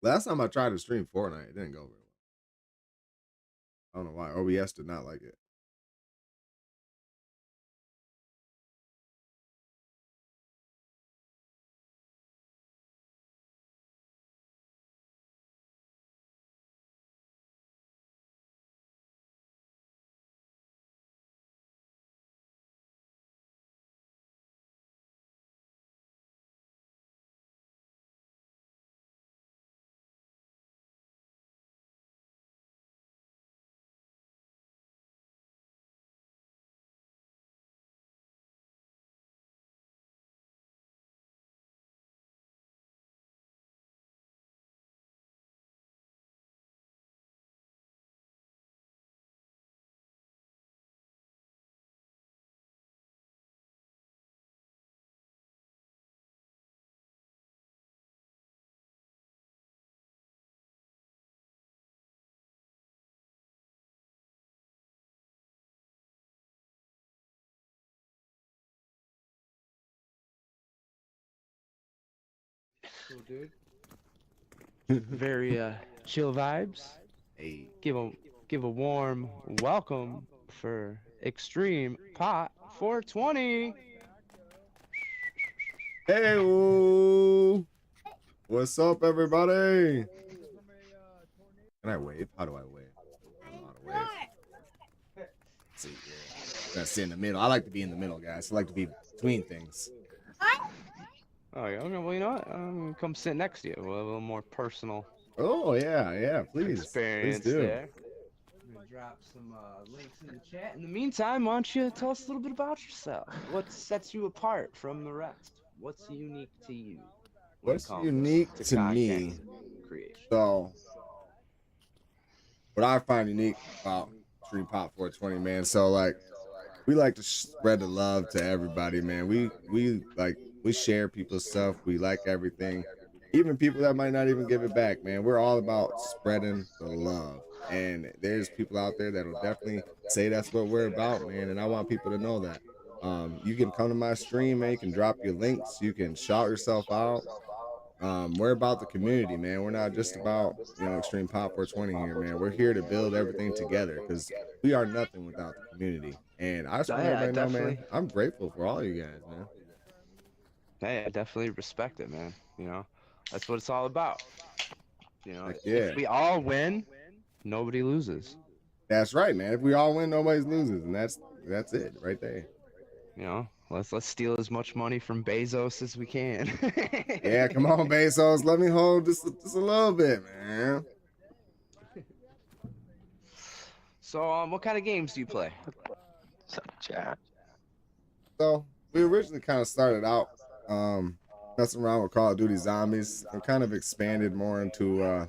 Last time I tried to stream Fortnite, it didn't go very well. I don't know why. OBS did not like it. Cool, dude. Very chill vibes. Hey. Give a warm welcome for Extreme Pot 420. Hey, what's up, everybody? Can I wave? How do I wave? I don't know how to wave. See, yeah. Gotta sit in the middle. I like to be in the middle, guys. I like to be between things. Oh, yeah, okay, well, you know what? Come sit next to you. We'll have a little more personal Oh, yeah, yeah. Please experience do. there. I'm gonna drop some links in the chat. In the meantime, why don't you tell us a little bit about yourself? What sets you apart from the rest? What's unique to you when it What's comes unique to to content me? creation? So, what I find unique about Stream Pop 420, man. So, like, we like to spread the love to everybody, man. We share people's stuff. We like everything, even people that might not even give it back, man. We're all about spreading the love, and there's people out there that'll definitely say that's what we're about, man. And I want people to know that. You can come to my stream, man. You can drop your links. You can shout yourself out. We're about the community, man. We're not just about, Extreme Pop 420 here, man. We're here to build everything together because we are nothing without the community. And I just want Hey, I everybody to know, definitely, man, I'm grateful for all you guys, man. hey, I definitely respect it, man. That's what it's all about. Like, If yeah, we all win, nobody loses. that's right, man. If we all win, nobody's loses, and that's it right there. Let's steal as much money from Bezos as we can. Yeah, come on, Bezos, let me hold just a little bit, man. So, what kind of games do you play? Chat. So we originally kind of started out messing around with Call of Duty Zombies and kind of expanded more into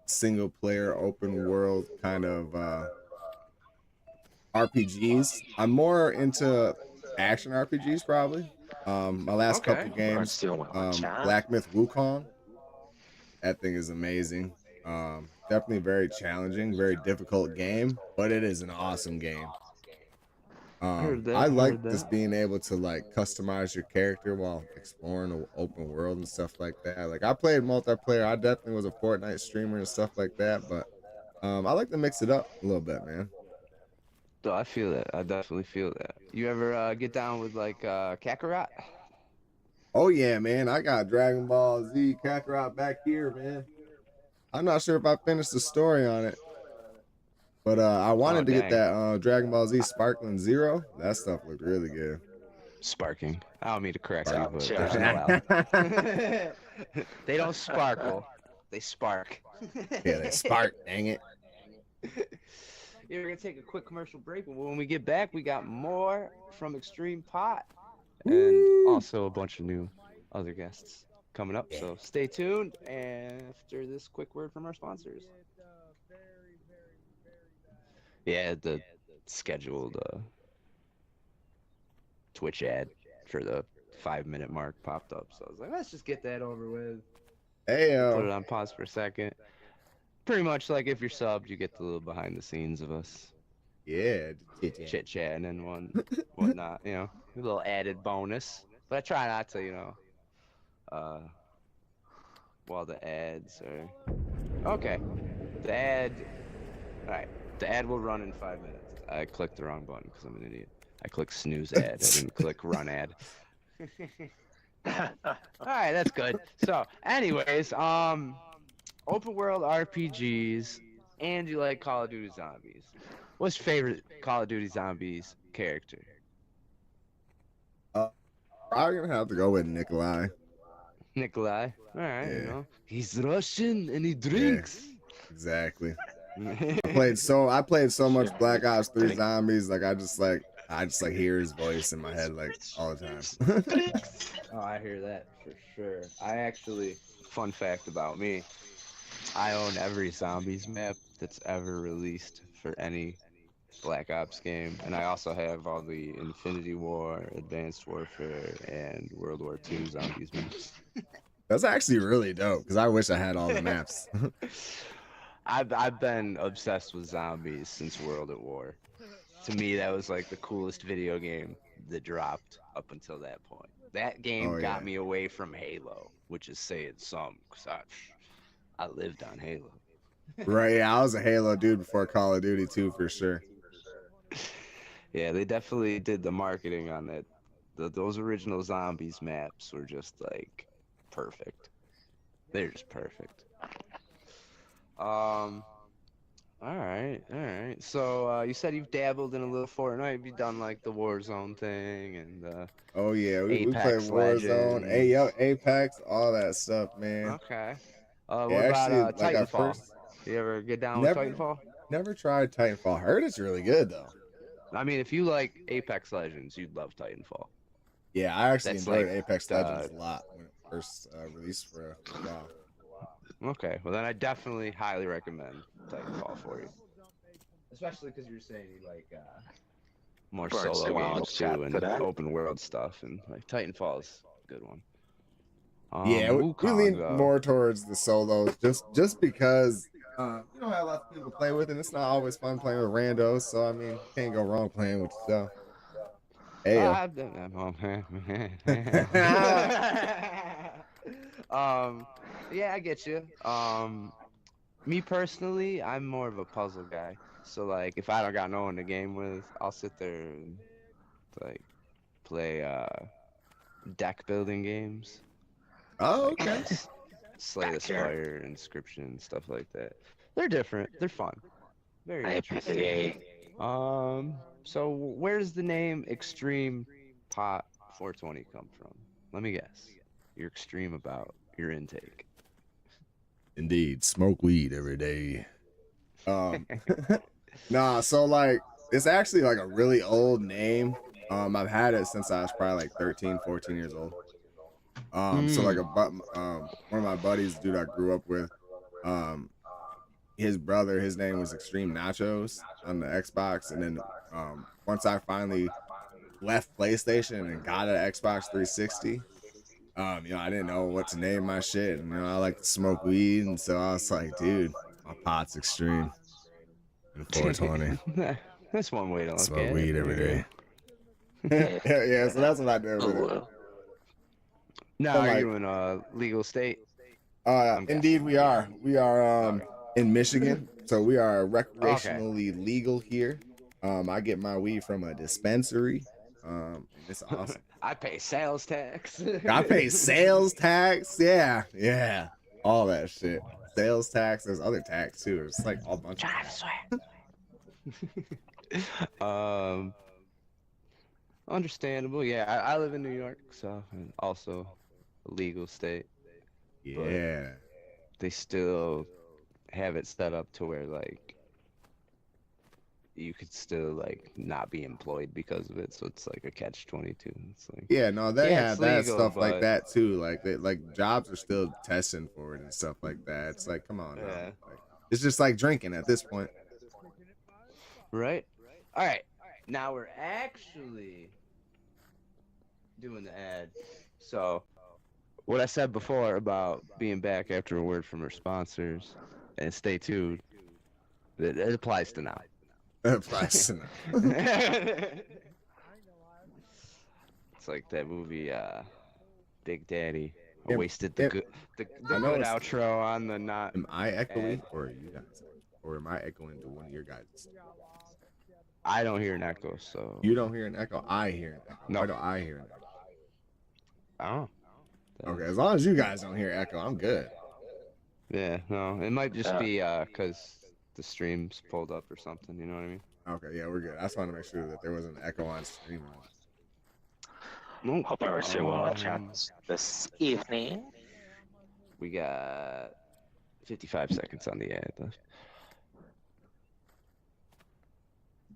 single player open world kind of RPGs. I'm more into action RPGs probably. My last Okay. couple Or games, still on chat. Black Myth Wukong, that thing is amazing. Definitely very challenging, very difficult game, but it is an awesome game. Heard I that. like Heard just that. being able to like customize your character while exploring the open world and stuff like that. Like I played multiplayer. I definitely was a Fortnite streamer and stuff like that, but I like to mix it up a little bit, man. So I feel that. I definitely feel that. You ever get down with like Kakarot? Oh yeah, man. I got Dragon Ball Z Kakarot back here, man. I'm not sure if I finished the story on it, but I Oh wanted to get dang, that Dragon Ball Z Sparkling Zero. That stuff looked really good. sparking. I don't mean to correct you, but there's no Chat. L. They don't sparkle. They spark. Yeah, they spark, dang it. Yeah, we're gonna take a quick commercial break, but when we get back, we got more from Extreme Pot and Woo! also a bunch of new other guests coming up. Yeah. So stay tuned after this quick word from our sponsors. Yeah, the scheduled Twitch ad for the 5 minute mark popped up. So I was like, let's just get that over with. Hey, We'll put it on pause for a second. Pretty much like if you're subbed, you get the little behind the scenes of us yeah, chit chat. chit chatting and whatnot, a little added bonus. But I try not to, uh, while the ads are okay. The ad, all right. The ad will run in 5 minutes. I clicked the wrong button because I'm an idiot. I clicked snooze ad. I didn't click run ad. All right, that's good. So, anyways, open world RPGs, and you like Call of Duty Zombies. What's your favorite Call of Duty Zombies character? Uh, Probably gonna have to go with Nikolai. Nikolai. All right, you Yeah, know he's Russian and he yeah, drinks. exactly. I played so much Sure. Black Ops 3 Drink. Zombies, like I just hear his voice in my head like all the time. Oh, I hear that for sure. I actually, fun fact about me, I own every Zombies map that's ever released for any Black Ops game, and I also have all the Infinity War, Advanced Warfare, and World War II Zombies maps. That's actually really dope because I wish I had all the maps. I've been obsessed with zombies since World at War. To me, that was like the coolest video game that dropped up until that point. That game Oh got yeah. me away from Halo, which is saying some, because I lived on Halo. Right, yeah, I was a Halo dude before Call of Duty too, for sure. Yeah, they definitely did the marketing on that. Those original zombies maps were just like perfect. They're just perfect. Um, all right, all right. So you said you've dabbled in a little Fortnite. Have you done like the Warzone thing and Oh yeah, we play Apex Warzone, Legends? Apex, all that stuff, man. Okay. Yeah, What about actually, like I Titanfall? first You ever get down with never Titanfall? never tried Titanfall. Heard it's really good though. I mean, if you like Apex Legends, you'd love Titanfall. Yeah, I actually That's enjoyed like Apex Legends the a lot when it first released for a while. okay. Well, then I definitely highly recommend Titanfall for you, especially because you're saying you like more Burns solo well in games chat too for and that. open world stuff, and like Titanfall's a good one. Yeah, we Wukong lean though. more towards the solos just because you don't have lots of people to play with, and it's not always fun playing with randos. So I mean, can't go wrong playing with yourself. Hey yo. I've done yeah, I get you. Me personally, I'm more of a puzzle guy. So like, if I don't got no one to game with, I'll sit there and like play deck building games, Oh, like okay. Slay the Gotcha. Spire, Inscription, stuff like that. They're different. They're fun. Very I interesting. pay. So where does the name Extreme Pot 420 come from? Let me guess. You're extreme about your intake. Indeed, smoke weed every day. Um, nah. So like, it's actually like a really old name. I've had it since I was probably like 13, 14 years old. So like Hmm. one of my buddies, dude I grew up with, um, his brother, his name was Extreme Nachos on the Xbox, and then once I finally left PlayStation and got an Xbox 360, I didn't know what to name my shit, and I like to smoke weed, and so I was like, dude, my pot's extreme and 420, That's one way to look smoke at it. weed There every you go. day. Yeah, so that's what I did Oh with it. well. Now, And are like, you in a legal state? I'm indeed, guessing. we are. We are Okay. in Michigan, so we are Okay. recreationally legal here. I get my weed from a dispensary, and it's awesome. I pay sales tax. I pay sales tax. Yeah, yeah, all that shit. Sales tax. There's other tax too. It's like a bunch of Drive tax. sweat. Understandable. Yeah, I live in New York, so and also a legal state, but Yeah, they still have it set up to where like you could still like not be employed because of it, so it's like a catch 22. It's like, yeah. No, they yeah, it's have that legal, stuff like but that too. Like jobs are still testing for it and stuff like that. It's like, come on now. yeah, Like, it's just like drinking at this point. right. All right, now we're actually doing the ad. So what I said before about being back after a word from our sponsors, and stay tuned, it applies to now. Price enough. It's like that movie, Big Daddy, I wasted the am, good the I know good it's. outro on the not Am I ad. echoey or are you guys echoing? Or am I echoing to one of your guys' stuff? I don't hear an echo, so You don't hear an echo. I hear an echo. Why no. do I hear an echo? Oh, Okay, that's as long as you guys don't hear echo, I'm good. yeah. No, it might just Uh, be cause the stream's pulled up or something. You know what I mean? Okay, yeah, we're good. I just wanted to make sure that there wasn't an echo on stream or anything. Nope. hope everyone will chat this evening. We got 55 seconds on the ad left.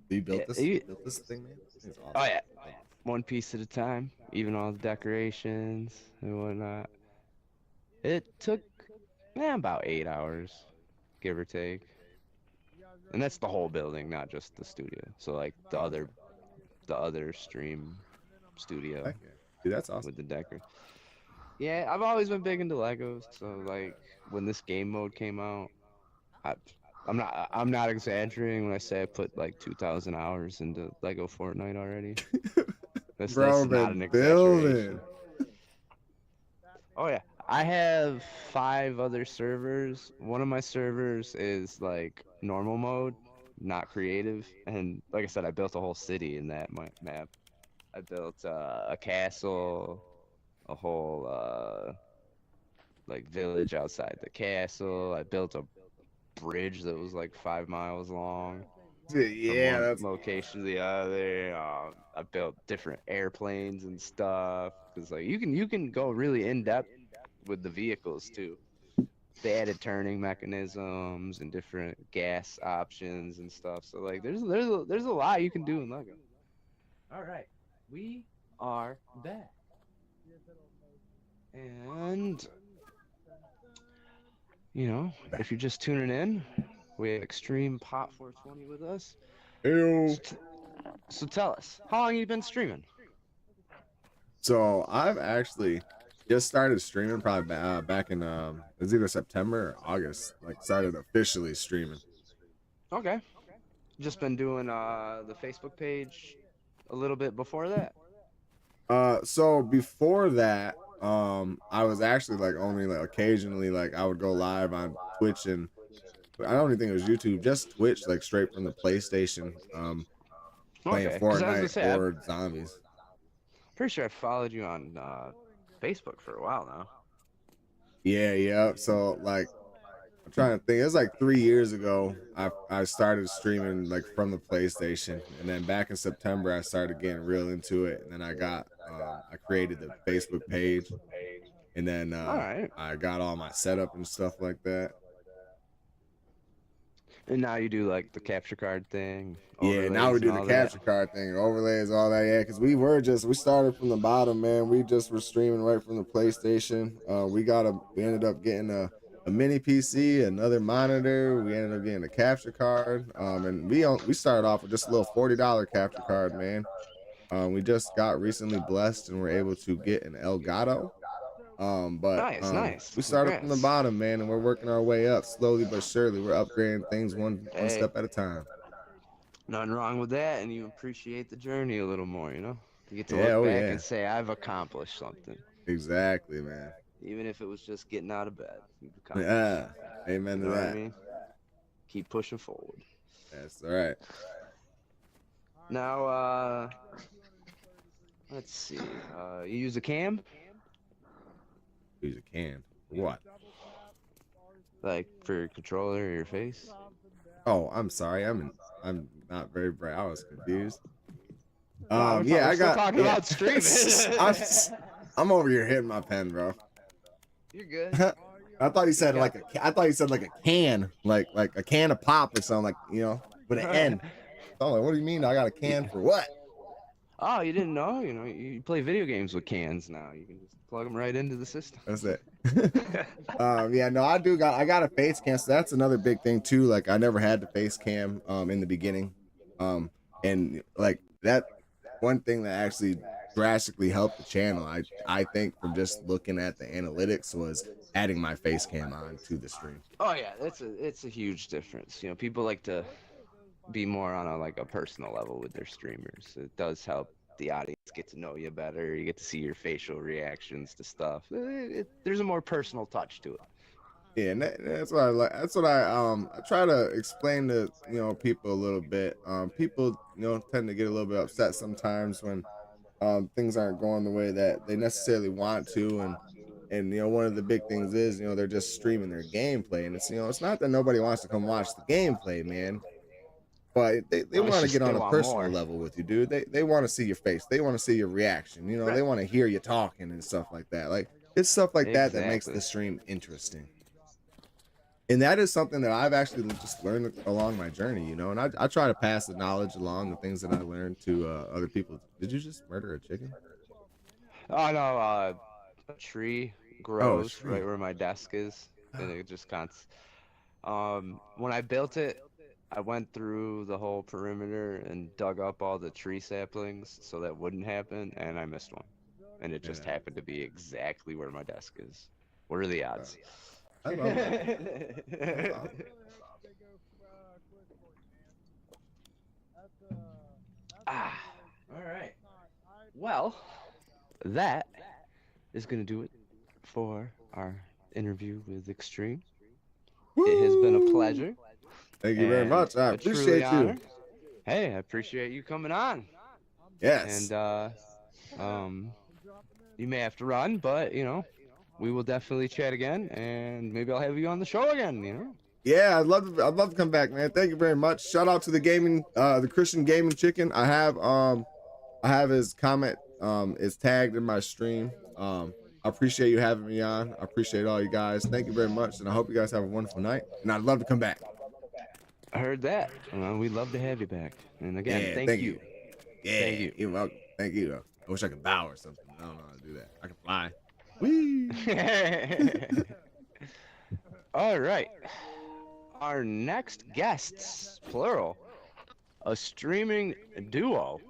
You Yeah. built this thing, man? It's awesome. Oh yeah. Love One piece at a time. Even all the decorations and whatnot. It took about 8 hours, give or take. And that's the whole building, not just the studio. So like it. Oh, okay. the other stream studio Heck yeah. Dude, that's awesome. with the decor. Yeah, I've always been big into Legos. So like when this game mode came out, I I'm not exaggerating when I say I put like 2,000 hours into Lego Fortnite already. That's Bro, not an been building. exaggeration. Oh yeah, I have 5 other servers. One of my servers is like normal mode, not creative, and like I said, I built a whole city in that map. I built a castle, a whole like village outside the castle. I built a bridge that was like 5 miles long from Yeah, one that's location to the other. I built different airplanes and stuff because like you can go really in depth with the vehicles too. They added turning mechanisms and different gas options and stuff. So like there's a lot you can do in Lego. All right, we are back, and if you're just tuning in, we have Extreme Pot 420 with us. ew. So, so tell us, how long you been streaming? So I've actually just started streaming probably back in it was either September or August. Like started officially streaming. Okay, just been doing the Facebook page a little bit before that. So before that, I was actually like only like occasionally like I would go live on Twitch and I don't even think it was YouTube, just Twitch, like straight from the PlayStation, playing Okay, because I was gonna Fortnite say I'm or zombies. pretty sure I followed you on Facebook for a while now. Yeah, yeah. So like I'm trying to think. It was like 3 years ago. I started streaming like from the PlayStation, and then back in September I started getting real into it, and then I created the Facebook page, and then All right, I got all my setup and stuff like that. and now you do like the capture card thing, Yeah, now we overlays, and do the all that. capture card thing, overlays, all that. Yeah, because we started from the bottom, man. We just were streaming right from the PlayStation. We ended up getting a mini PC, another monitor. We ended up getting a capture card. And we started off with just a little $40 capture card, man. We just got recently blessed and we're able to get an Elgato. Nice, nice. We started from the Congrats. bottom, man, and we're working our way up slowly but surely. We're upgrading things one Hey, step at a time. nothing wrong with that, and you appreciate the journey a little more, you know? You get to Yeah, look oh back yeah. and say, I've accomplished something. Exactly, man. Even if it was just getting out of bed, you've accomplished Yeah. something. Amen You to know what I that. mean? Keep pushing forward. That's all right. Now, let's see. You use a cam? Use a can. What? Like for your controller or your face? Oh, I'm sorry. I'm not very bright. I was confused. No, Yeah, we're I still got talking yeah. about streaming. I'm, I'm over here hitting my pen, bro. You're good. I thought he You said got. like I thought he said like a can, like a can of pop or something, like with an N. So I'm like, what do you mean? I got a can for what? Oh, you didn't know? You know, you play video games with cans now. You can just plug them right into the system. That's it. Yeah, no, I got a face cam. So that's another big thing too. Like I never had the face cam in the beginning. And like that one thing that actually drastically helped the channel, I think from just looking at the analytics was adding my face cam on to the stream. Oh yeah, it's a huge difference. People like to be more on a like a personal level with their streamers. It does help the audience get to know you better. You get to see your facial reactions to stuff. There's a more personal touch to it. Yeah, and that's what I like. That's what I try to explain to people a little bit. People tend to get a little bit upset sometimes when things aren't going the way that they necessarily want to, and one of the big things is they're just streaming their gameplay, and it's not that nobody wants to come watch the gameplay, man, but they No, it's want to just get they on a want personal more. level with you, dude. They want to see your face, they want to see your reaction, they Right. want to hear you talking and stuff like that. Like it's stuff like that that makes Exactly. the stream interesting. And that is something that I've actually just learned along my journey, and I try to pass the knowledge along, the things that I learned to other people. Did you just murder a chicken? Oh no, a tree Oh, a grows right tree. where my desk is, and it just when I built it, I went through the whole perimeter and dug up all the tree saplings so that wouldn't happen, and I missed one. And it just Yeah, happened to be exactly where my desk is. What are the uh, odds? I love that. That's awesome. Ah, all right. Well, that is going to do it for our interview with Xtreme. It has been a Woo! pleasure Thank you very and much. I a truly appreciate you. honor. Hey, I appreciate you coming on. Yes. And um, you may have to run, but we will definitely chat again, and maybe I'll have you on the show again. Yeah, I'd love to come back, man. Thank you very much. Shout out to the Christian Gaming Chicken. I have his comment is tagged in my stream. I appreciate you having me on. I appreciate all you guys. Thank you very much, and I hope you guys have a wonderful night. And I'd love to come back. I heard that. We'd love to have you back. And again, Yeah, thank thank you. you. Thank Yeah, you. you're welcome. Thank you. I wish I could bow or something. I don't know how to do that. I can fly. Whee! All right. Our next guests, plural, a streaming duo.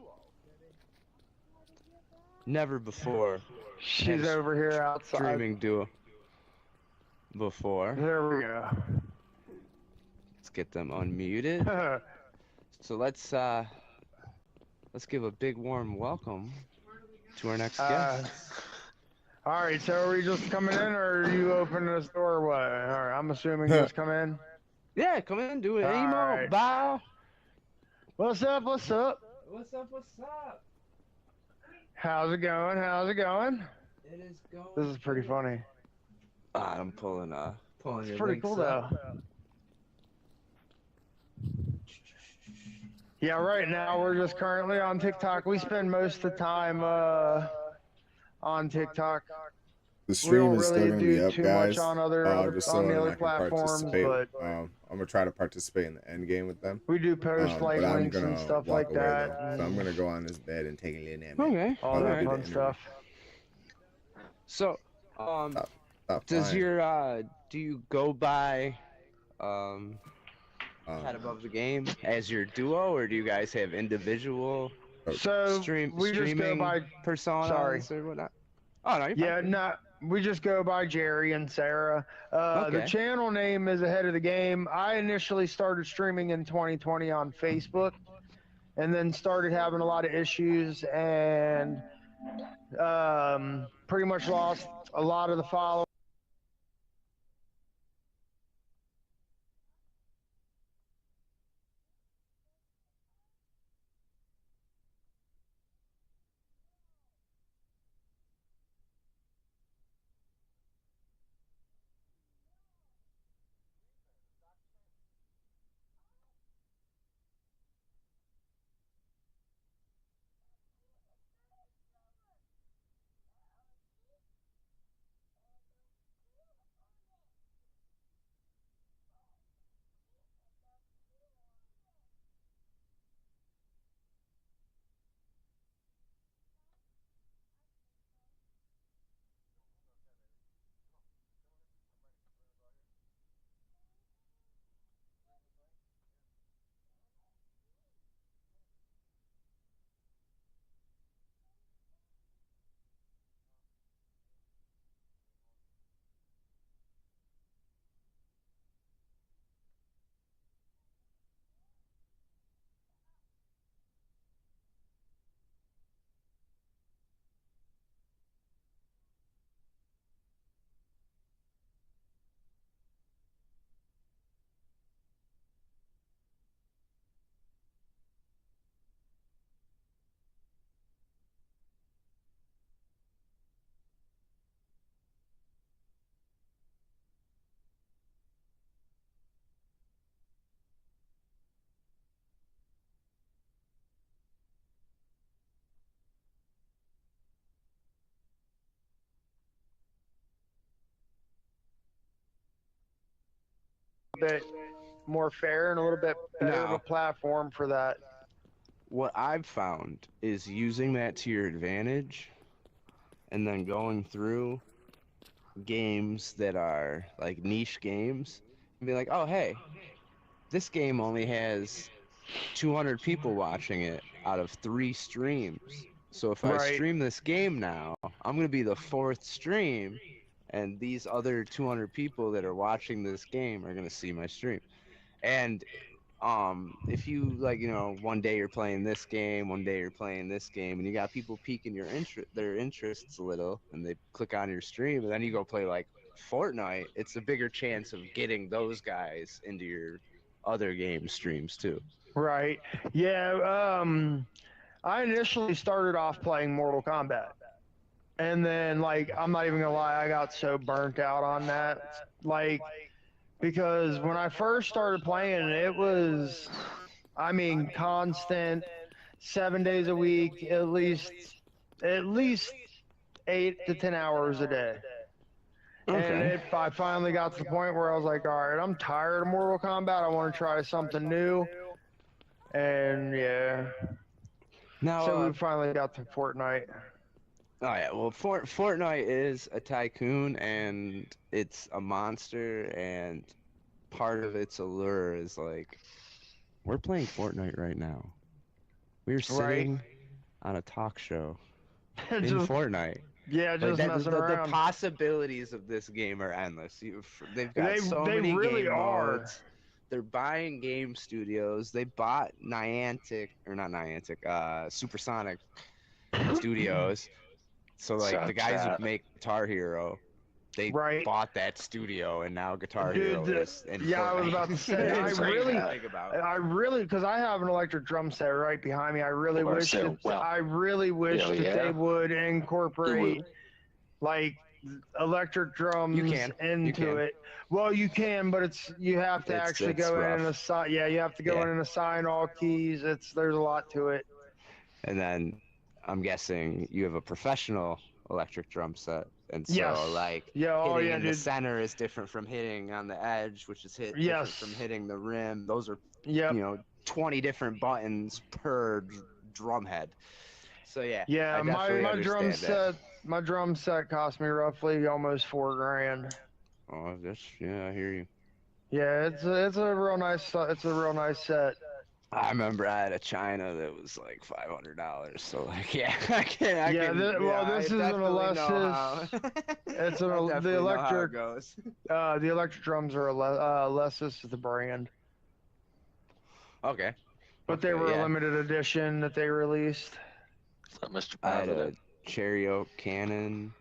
Never before had She's a over here outside. streaming duo before. There we go. Let's get them unmuted. So let's give a big warm welcome to our next guest. All right, so are we just coming in, or are you opening this door, or what? All right, I'm assuming just come in. Yeah, come in, do it. All Emo, right. bow. What's up? What's up? What's up? What's up? How's it going? How's it going? It is going. This is pretty funny. I'm pulling It's your pretty links cool, up. though. Yeah, right now we're just currently on TikTok. We spend most of the time on TikTok. The We stream don't is still really gonna be do up, too much guys. on other Just on so the that other I can platforms, participate. but I'm gonna try to participate in the end game with them. we do post like But I'm links and gonna stuff walk like away that, though. So I'm gonna go on this bed and take a little nap. Okay. all While they that do the fun interview. stuff. So, Stop does flying. your do you go by Head Um, Above the Game as your duo, or do you guys have individual So we just go streaming by. personas Sorry. or whatnot? Oh no, you're Yeah, fine. no, we just go by Jerry and Sarah. The Okay. channel name is Ahead of the Game. I initially started streaming in 2020 on Facebook, and then started having a lot of issues, and pretty much lost a lot of the followers. bit more fair and a little bit better of a Now, platform for that. what I've found is using that to your advantage and then going through games that are like niche games and be like, oh, hey, this game only has 200 people watching it out of 3 streams. So if I Right. stream this game now, I'm going to be the 4th stream, and these other 200 people that are watching this game are going to see my stream. And if you like, one day you're playing this game, one day you're playing this game, and you got people piquing their interests a little, and they click on your stream, and then you go play like Fortnite, it's a bigger chance of getting those guys into your other game streams too. Right. Yeah. I initially started off playing Mortal Kombat. And then, like, I'm not even gonna lie, I got so burnt out on that. Like, because when I first started playing, it was, I mean, constant, 7 days a week, at least 8 to 10 hours a day. And Okay. I finally got to the point where I was like, all right, I'm tired of Mortal Kombat. I want to try something new. And yeah, Now, so we finally got to Fortnite. oh yeah, well, Fortnite is a tycoon and it's a monster, and part of its allure is like, we're playing Fortnite right now. We're Right. sitting on a talk show in Just, Fortnite. yeah, Like just that, messing the around. possibilities of this game are endless. They've got so They many really game are. modes. They're buying game studios. They bought Supersonic Studios. So like the guys who Snapchat. make Guitar Hero, they Right. bought that studio, and now Guitar Dude, Hero is in yeah, I was Fortnite. about to say, It's crazy to think about. because I have an electric drum set right behind me. I really Or wish say, that, well, I really wish yeah, that yeah. they would incorporate like electric drums You can. into it. Well, you can, but you have to actually It's go in rough. and assign. Yeah, you have to go Yeah. in and assign all keys. There's a lot to it. And then I'm guessing you have a professional electric drum set, and so Yes. like Yeah. Oh hitting yeah, in the dude. center is different from hitting on the edge, which is different Yes. from hitting the rim. Those are Yep. 20 different buttons per drum head. So yeah, Yeah, I definitely my drum understand that. set, my drum set cost me roughly almost $4,000. Oh, yeah, I hear you. Yeah, it's a real nice set. I remember I had a China that was like $500. So like, yeah, Yeah, this isn't a Lessus. It's the electric. Goes. The electric drums are Lessus is the brand, Okay. but they Okay, were yeah. a limited edition that they released. So, Mr. I had a President. Cherry Oak Cannon,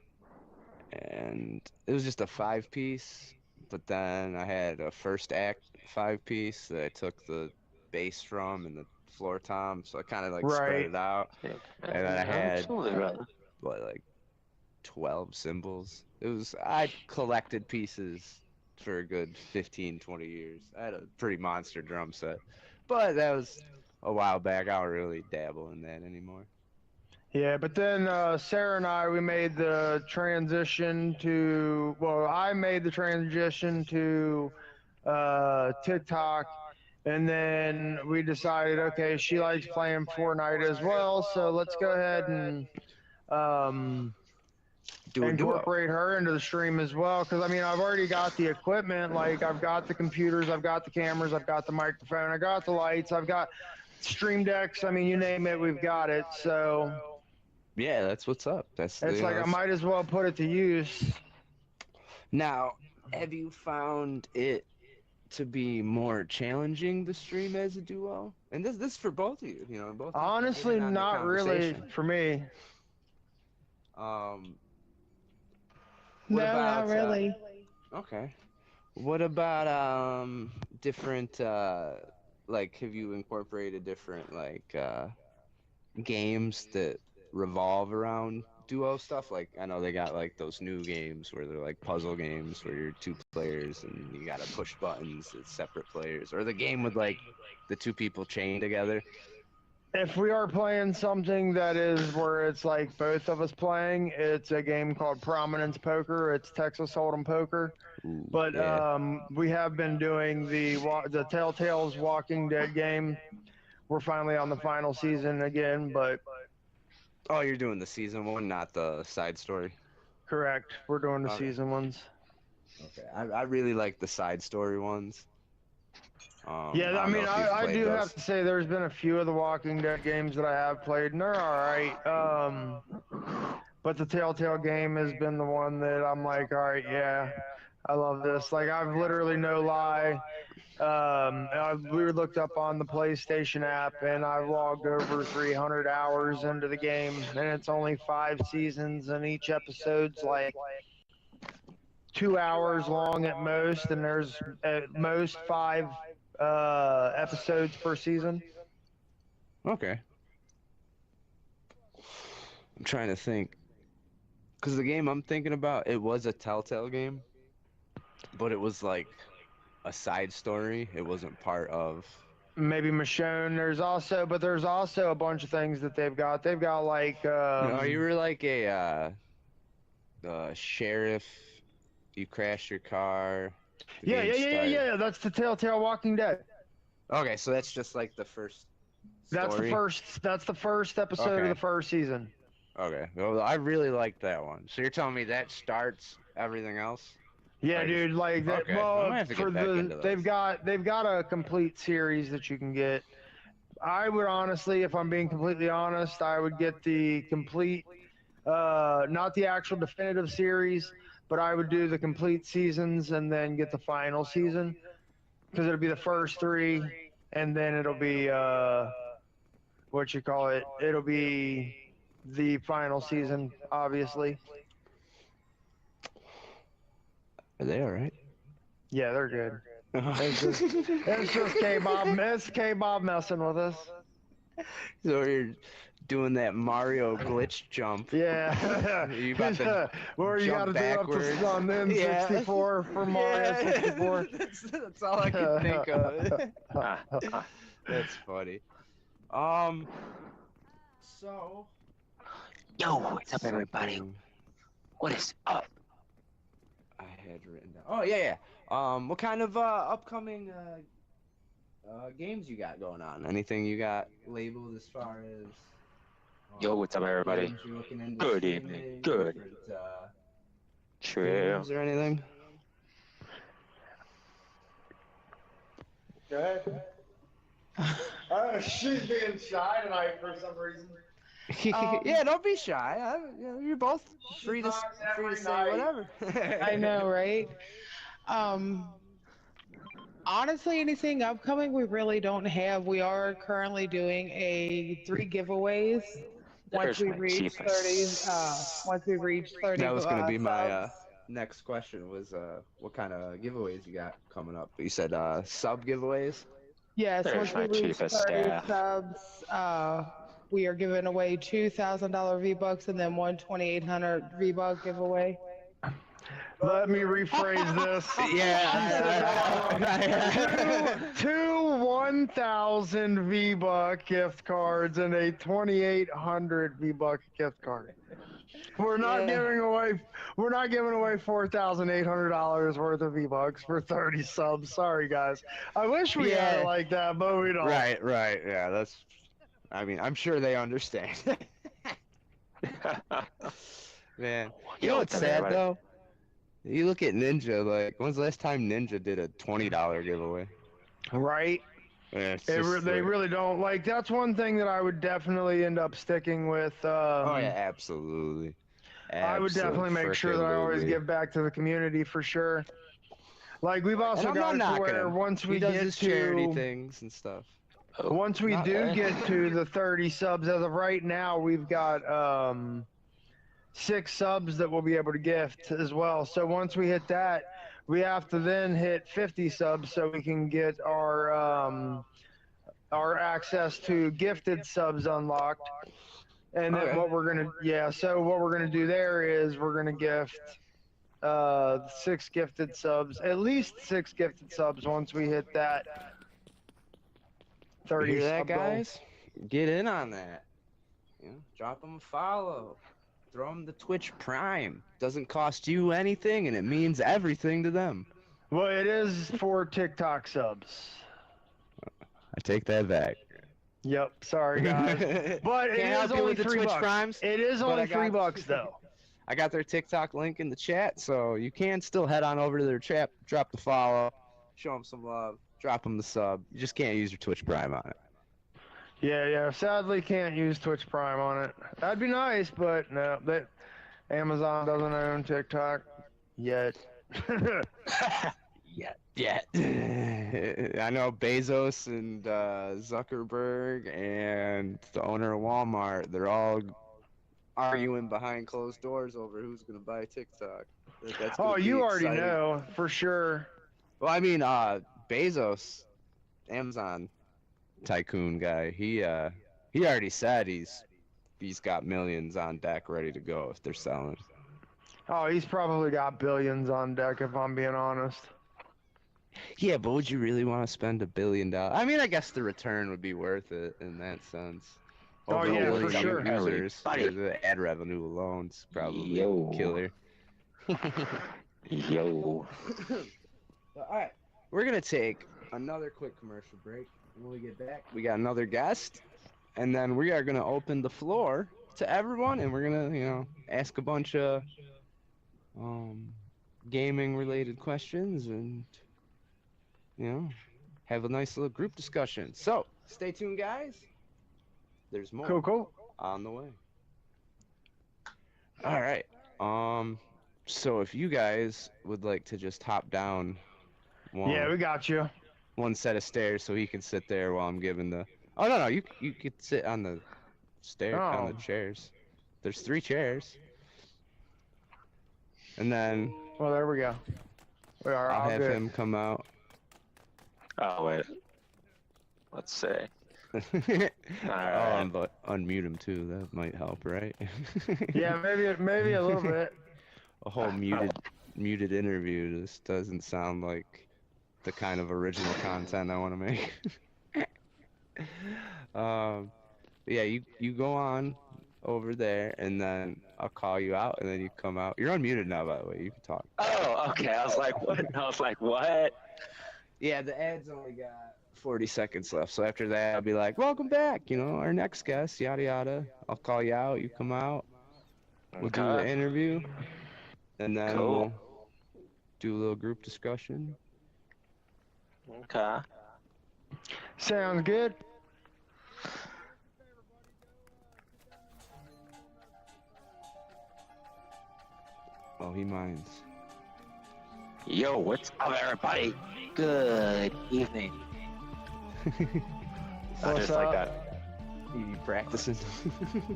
and it was just a 5-piece. But then I had a first act 5-piece that I took the bass from and the floor tom, so I kind of like spread Right. it out. Yeah, And then I had absolutely right. like 12 cymbals. I collected pieces for a good 15, 20 years. I had a pretty monster drum set, but that was a while back. I don't really dabble in that anymore. Yeah, but then Sarah and we made the transition to. Well, I made the transition to TikTok. And then we decided, okay, she likes playing Fortnite as well, so let's go ahead and Do a duo. incorporate her into the stream as well. Because I mean, I've already got the equipment. Like I've got the computers, I've got the cameras, I've got the microphone, I got the lights, I've got stream decks. I mean, you name it, we've got it. So Yeah, that's what's up. it's like I might as well put it to use. Now, have you found it to be more challenging to stream as a duo? And this is for both of you, both. Honestly, getting on the not really conversation. for me. What No, about, not really. Okay. What about different like have you incorporated different like games that revolve around duo stuff? Like I know they got like those new games where they're like puzzle games where you're 2 players and you gotta push buttons as separate players, or the game with like the 2 people chained together. If we are playing something that is where it's like both of us playing, it's a game called Prominence Poker. It's Texas Hold'em Poker. Ooh, But yeah. we have been doing the Telltale's Walking Dead game. We're finally on the final season again, but Oh, you're doing the season one, not the side story. correct, we're doing the Okay. season ones. Okay, I really like the side story ones. Yeah, I don't know mean, if you've I played do those. have to say there's been a few of the Walking Dead games that I have played, and they're all right. But the Telltale game has been the one that I'm like, all right, yeah, I love this. Like, I've literally no lie. We looked up on the PlayStation app, and I've logged over 300 hours into the game, and it's only 5 seasons, and each episode's like 2 hours long at most, and there's at most 5 episodes per season. Okay. I'm trying to think. Because the game I'm thinking about, it was a Telltale game, but it was like a side story. It wasn't part of. Maybe Michonne. There's also a bunch of things that they've got. They've got like, No, you were like a sheriff. You crashed your car. The yeah, game yeah, yeah, yeah, started. yeah. That's the Telltale Walking Dead. Okay, so that's just like the first That's the story? first. That's the first episode of Okay. the first season. Okay, well, I really like that one. So you're telling me that starts everything else? Yeah, Like, dude. Like that. okay, I Well, might have to for get back into those. they've got a complete series that you can get. I would honestly, if I'm being completely honest, I would get the complete, not the actual definitive series, but I would do the complete seasons and then get the final season, because it'll be the first three, and then it'll be what you call it? It'll be the final season, obviously. Are they all right? Yeah, they're good. It's just K-Bob. It's K-Bob messing with us. So you're doing that Mario glitch jump. Yeah. You about to Where you jump gotta do up backwards. to on the N64 for Mario 64. That's all I can think of. That's funny. So. Yo, what's up, everybody? something What is up? I had written down. Oh yeah. What kind of upcoming games you got going on? Anything you got labeled as far as? Yo, what's up, everybody? games you're looking into Good streaming, evening. Good. different, True. games or anything? Go ahead. She's being shy tonight for some reason. Yeah, don't be shy. You're both free to talks every say night. whatever. I know, right? Honestly, anything upcoming we really don't have. We are currently doing 3 giveaways. Once There's we my reach cheapest. 30, once we reach 30 That was gonna be my subs. next question. Was what kind of giveaways you got coming up? You said sub giveaways. Yes, There's once we my reach cheapest 30 staff. subs, we are giving away $2,000 V-Bucks and then one 2,800 V-Buck giveaway. Let me rephrase this. Two 1,000 V-Buck gift cards and a 2,800 V-Buck gift card. We're not giving away $4,800 worth of V-Bucks for 30 subs. Sorry, guys. I wish we had it like that, but we don't. Right. Yeah, that's. I mean, I'm sure they understand. Man, you know Yo, what's what's up, sad everybody? though? You look at Ninja. Like, when's the last time Ninja did a $20 giveaway? Right? Yeah, it's They just like- really don't. Like, that's one thing that I would definitely end up sticking with. Oh yeah, absolutely. I would definitely make sure that I always Absolutely. give back to the community for sure. Like, we've also And I'm got not it to knocking where him. once He we does get his charity to things and stuff. Oh, once we not do bad. get to the 30 subs, as of right now, we've got 6 subs that we'll be able to gift as well. So once we hit that, we have to then hit 50 subs so we can get our access to gifted subs unlocked. And then Okay. what we're gonna what we're gonna do there is we're gonna gift 6 gifted subs, at least 6 gifted subs once we hit that You 30 hear that, sub goal. guys? get in on that. You know, drop them a follow. Throw them the Twitch Prime. Doesn't cost you anything, and it means everything to them. Well, it is for TikTok subs. I take that back. Yep, sorry guys, but it Can't help is you only with the $3. Twitch Primes, It is but only I got- $3 though. I got their TikTok link in the chat, so you can still head on over to their chat, drop the follow, show them some love, drop them the sub. You just can't use your Twitch Prime on it. Yeah. Sadly, can't use Twitch Prime on it. That'd be nice, but no. That Amazon doesn't own TikTok yet. Yeah. I know Bezos and Zuckerberg and the owner of Walmart, they're all arguing behind closed doors over who's going to buy TikTok. That's gonna Oh, be you already exciting. know for sure. Well, I mean, Bezos, Amazon tycoon guy, he already said he's got millions on deck ready to go if they're selling. Oh, he's probably got billions on deck if I'm being honest. Yeah, but would you really want to spend $1 billion? I mean, I guess the return would be worth it in that sense. Oh, Over yeah, a for billion sure. users, Everybody. the ad revenue alone's probably Yo. killer. Yo. All right, we're gonna take another quick commercial break. When we get back, we got another guest, and then we are gonna open the floor to everyone, and we're gonna, ask a bunch of gaming-related questions, and have a nice little group discussion. So stay tuned, guys. There's more Cool. on the way. All right. So if you guys would like to just hop down Yeah, we got you. one set of stairs so he can sit there while I'm giving the. Oh no, you could sit on the on the Oh. chairs. There's 3 chairs. And then Well, there we go. We are I'll all have good. him come out. Oh, wait. Let's see. Oh, Alright. and unmute him too. That might help, right? Yeah, maybe a little bit. A whole muted interview just doesn't sound like the kind of original content I want to make. Yeah, you go on over there, and then I'll call you out, and then you come out. You're unmuted now, by the way. You can talk. Oh, okay. I was like, what? I was like, what? Yeah, the ad's only got 40 seconds left, so after that, I'll be like, welcome back, our next guest, yada yada. I'll call you out, you come out, we'll do the Okay. interview, and then Cool. we'll do a little group discussion. Okay. Sounds good. Oh, he minds. Yo, what's up, everybody? Good evening. I What's just like up? that. You practicing?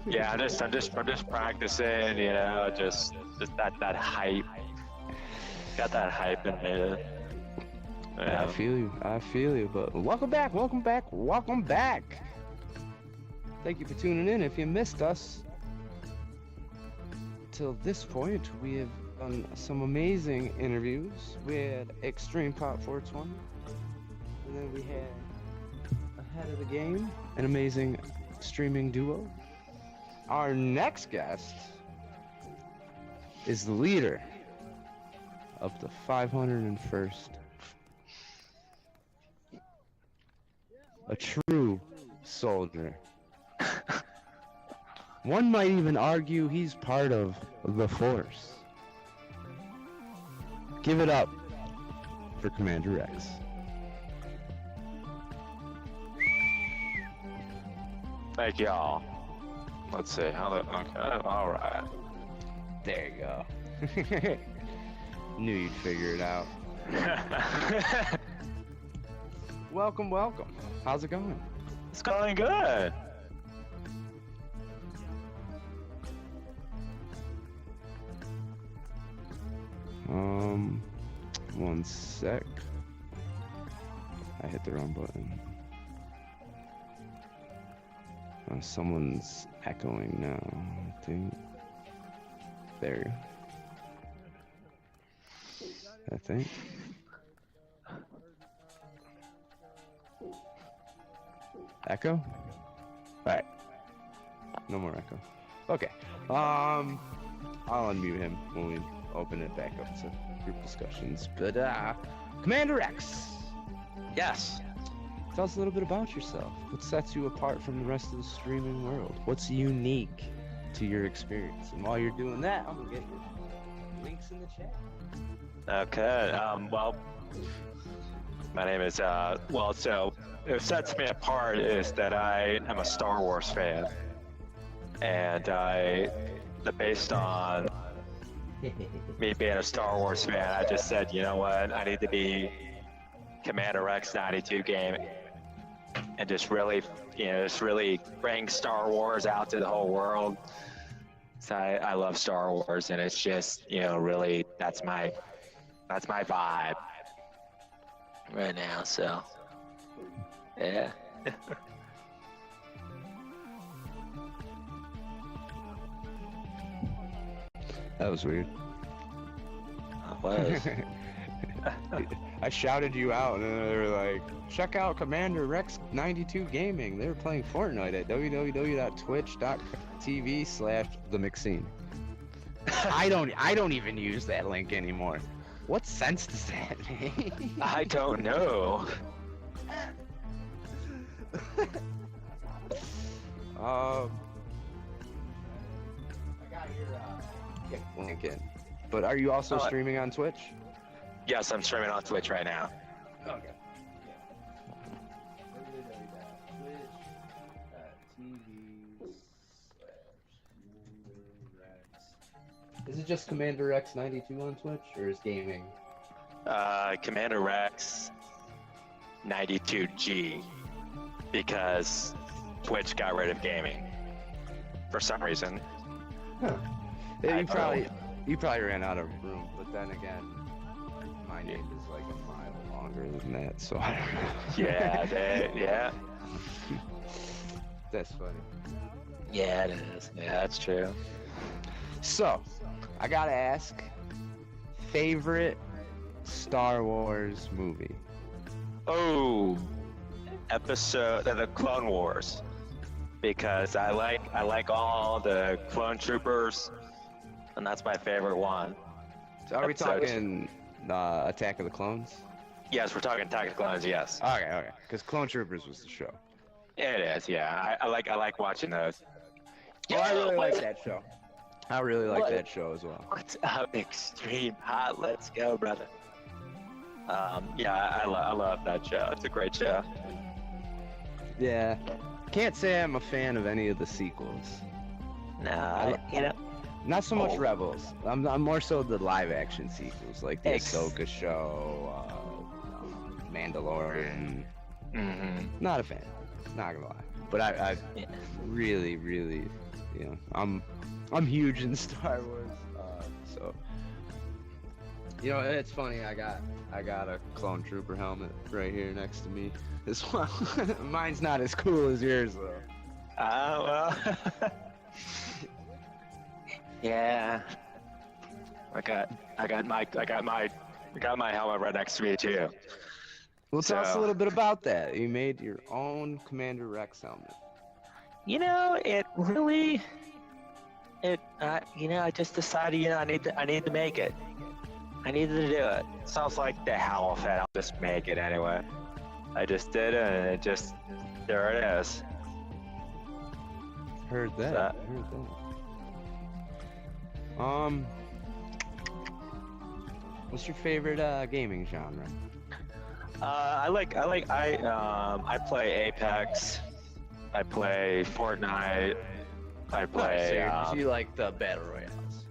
Yeah, I'm just practicing. Just that hype. Got that hype in me. I Yeah. feel you, but welcome back. Thank you for tuning in. If you missed us, till this point, we have done some amazing interviews. We had Xtreme Pop 420, and then we had Ahead of the Game, an amazing streaming duo. Our next guest is the leader of the 501st. A true soldier. One might even argue he's part of the Force. Give it up for Commander Rex. Thank y'all. Let's see how that. Okay. All right. There you go. Knew you'd figure it out. Welcome. How's it going? It's going good. One sec. I hit the wrong button. Someone's echoing now, I think. There. I think. Echo? All right. No more echo. Okay. I'll unmute him when we open it back up to group discussions. But Commander X, Yes. tell us a little bit about yourself. What sets you apart from the rest of the streaming world? What's unique to your experience? And while you're doing that, I'm gonna get your links in the chat. Okay. Well, my name is so what sets me apart is that I am a Star Wars fan, and based on me being a Star Wars fan, I just said, you know what, I need to be Commander X 92 gaming, and just really bring Star Wars out to the whole world. So I love Star Wars, and it's just, really that's my vibe right now. So yeah. That was weird. Was. I shouted you out, and they were like, check out Commander Rex 92 Gaming. They were playing Fortnite at www.twitch.tv/themixine. I don't even use that link anymore. What sense does that make? I don't know. I got your link in. But are you also streaming on Twitch? Yes, I'm streaming on Twitch right now. Okay. Is it just Commander X 92 on Twitch, or is gaming? Commander Rex 92G, because Twitch got rid of gaming for some reason. Huh. Yeah, you probably ran out of room, but then again, my name is like a mile longer than that, so I don't know. Yeah. That's funny. Yeah, it is. Yeah, that's true. So, I gotta ask, favorite Star Wars movie? Oh, episode of the Clone Wars, because I like all the clone troopers, and that's my favorite one. So are we talking Attack of the Clones? Yes, we're talking Attack of the Clones. Yes. Okay. Because Clone Troopers was the show. It is. Yeah, I like watching those. Oh, I really like that show. I really like that show as well. What's up, Extreme Hot? Let's go, brother. Yeah, I love that show. It's a great show. Yeah. Can't say I'm a fan of any of the sequels. No, Not so much Rebels. I'm more so the live action sequels, like the Ahsoka show, Mandalorian. Mm-hmm. Not a fan. Not gonna lie. But I really, I'm huge in Star Wars. So it's funny. I got a clone trooper helmet right here next to me as well. Mine's not as cool as yours though. Well. Yeah. I got my helmet right next to me too. Well, tell us a little bit about that. You made your own Commander Rex helmet. I just decided, I need to make it. I needed to do it. Sounds like the hell of it. I'll just make it anyway. I just did it, and there it is. Heard that. What's your favorite gaming genre? I play Apex. I play Fortnite. I play. So you like the battle royales?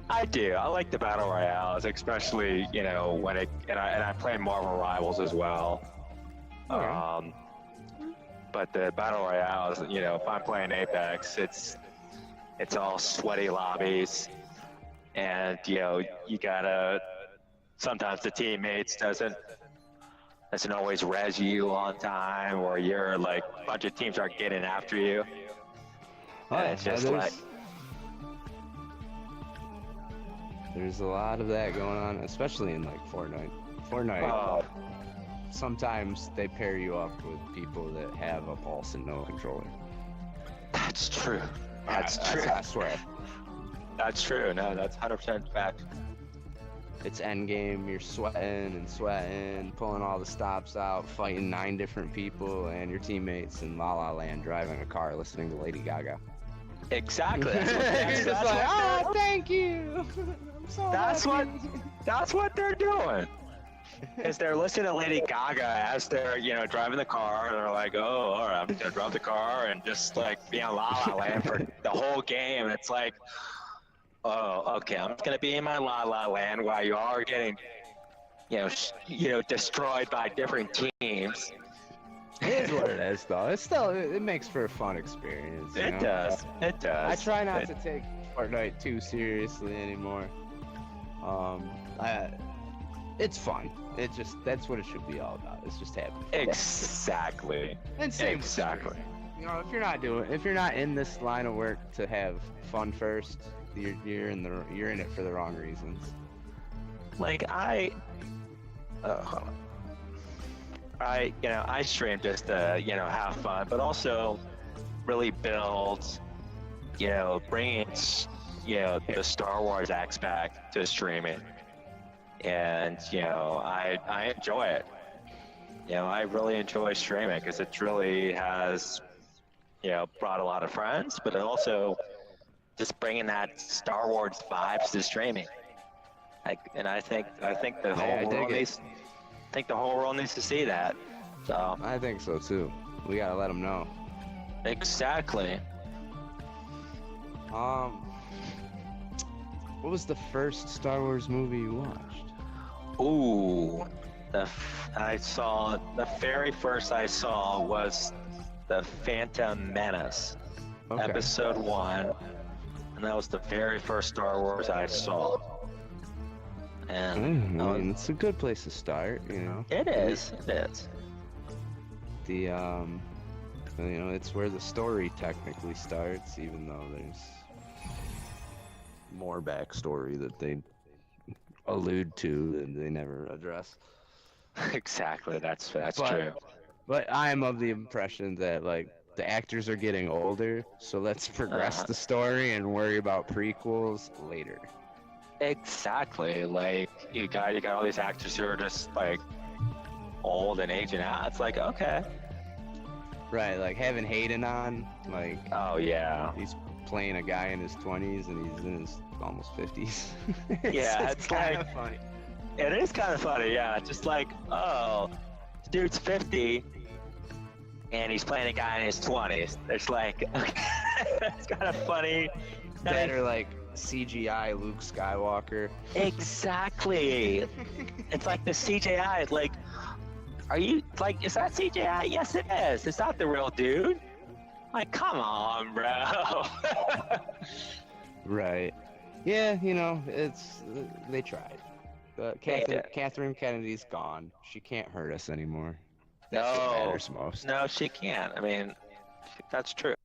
I do. I like the battle royales, especially and I play Marvel Rivals as well. Okay. But the battle royales, if I'm playing Apex, it's all sweaty lobbies, and you gotta. Sometimes the teammates doesn't always res you on time, or you're like a bunch of teams are getting after you. And it's just there's a lot of that going on, especially in like Fortnite. Sometimes they pair you up with people that have a pulse and no controller. That's true. That's true. I swear. That's true. No, that's 100% fact. It's endgame. You're sweating, pulling all the stops out, fighting 9 different people and your teammates in La La Land, driving a car, listening to Lady Gaga. Exactly. You're just like, oh, thank you. I'm so happy. That's what they're doing. Is they're listening to Lady Gaga as they're, driving the car. They're like, oh, all right, I'm gonna drive the car and just like be on La La Land for the whole game. It's like, oh, okay, I'm gonna be in my La La Land while you are getting, destroyed by different teams. It is what it is, though. It's still, it makes for a fun experience. You It know? does. It does. I try not to take Fortnite too seriously anymore. It's fun. That's what it should be all about. It's just having fun. Exactly. And same with Exactly. streaming. You know, if you're not in this line of work to have fun first, you're in it for the wrong reasons. Like hold on. I stream just to, have fun, but also really build, bringing, the Star Wars aspect to streaming. And, I enjoy it. I really enjoy streaming because it really has, brought a lot of friends, but it also just bringing that Star Wars vibes to streaming. And I think the whole world needs. I think the whole world needs to see that. So I think so too. We gotta let them know. exactly. What was the first Star Wars movie you watched? Ooh, the very first I saw was the Phantom Menace, Okay. Episode 1, and that was the very first Star Wars I saw. And I mean, it's a good place to start, you know. it is. It's where the story technically starts, even though there's more backstory that they allude to that they never address. Exactly. That's But- true. But I am of the impression that like the actors are getting older, so let's progress the story and worry about prequels later. Exactly. Like you got all these actors who are just like old and aging out. It's like, okay. Right, like having Hayden on, like Oh yeah. he's playing a guy in his 20s and he's in his almost 50s. Yeah, it's it's kind like- of funny. It is kind of funny, yeah. Just like, oh, this dude's 50 and he's playing a guy in his 20s. It's like, it's kind of funny. That or like CGI Luke Skywalker. Exactly. It's like the CGI. Like, are you like? Is that CGI? Yes, it is. It's not the real dude. Like, come on, bro. Right. Yeah, they tried. But Catherine Kennedy's gone. She can't hurt us anymore. That's what No. matters most. No, she can't. I mean, that's true.